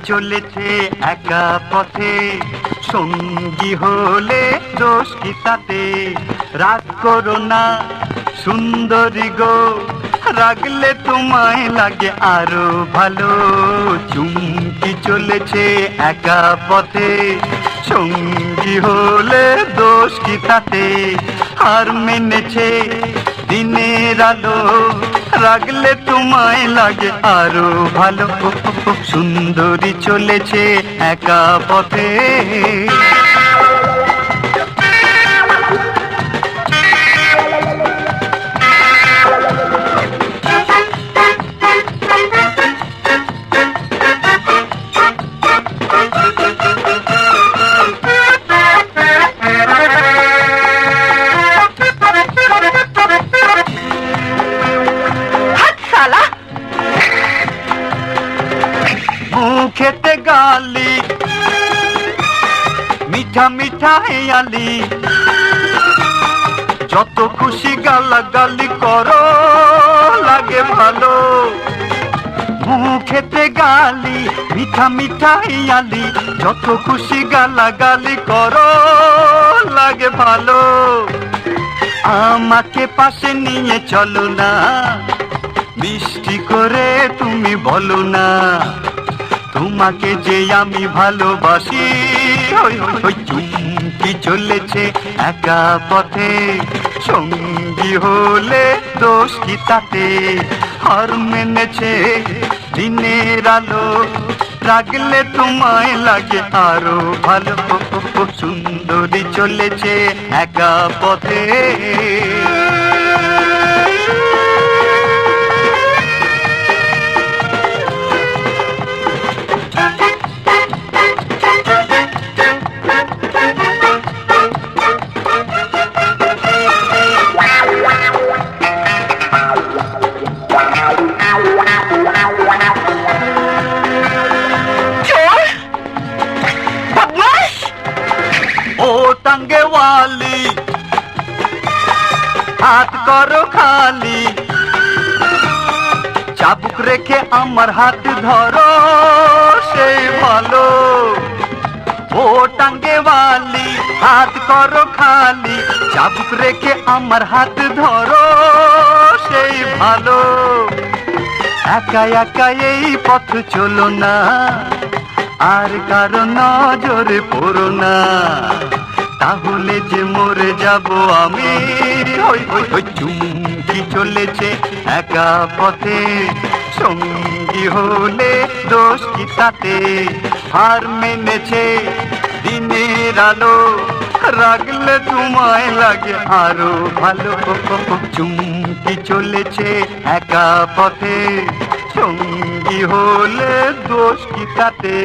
চলেছে একা পথে, সঙ্গী হলে দোষ কি তাতে? রাগ করো না সুন্দরী গো, রাগলে তোমায় লাগে আরো ভালো। চুমকি চলেছে একা পথে, সঙ্গী হলে দোষ কি তাতে? হার মেনেছে দিনের আলো, রাগলে তোমায় লাগে আরো ভালো। সুন্দরী চলেছে একা পথে। মুখেতে গালি মিঠা মিঠা হেয়ালি, যত খুশি গালাগালি করো লাগে ভালো। মুখেতে গালি মিঠা মিঠা হেয়ালি, যত খুশি গালাগালি করো লাগে ভালো। আমাকে পাশে নিয়ে চলো না, মিষ্টি করে তুমি বলো না, তোমাকে যে আমি ভালোবাসি। চুমকি চলেছে একা পথে, সঙ্গী হলে দোষ কি তাতে? হার মেনেছে দিনের আলো, রাগলে তোমায় লাগে আরো ভালো। সুন্দরী চলেছে একা পথে। ও টাঙ্গে ওয়ালি, হাত করো খালি, চাবুক রেখে আমার হাত ধরো সেই ভালো। ও টাঙ্গে ওয়ালি, হাত করো খালি, চাবুক রেখে আমার হাত ধরো সেই ভালো। একা একা এই পথ চলো না, আর কারো নজরে পড়ো না, তাহলে যে মরে যাব আমি। চুমকি চলেছে একা পথে, সঙ্গী হলে দোষ কি তাতে? হার মেনেছে দিনের আলো, রাগলে তোমায় লাগে আরো ভালো। চুমকি চলেছে একা পথে, সঙ্গী হলে দোষ কি তাতে?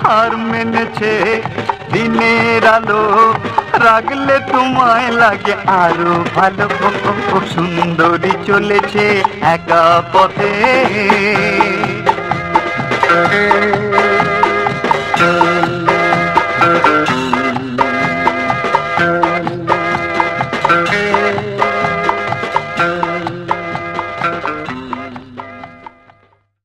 হার মেনেছে দিনের আলো, রাগলে তোমায় লাগে আরো ভালো। সুন্দরী চলেছে একা পথে।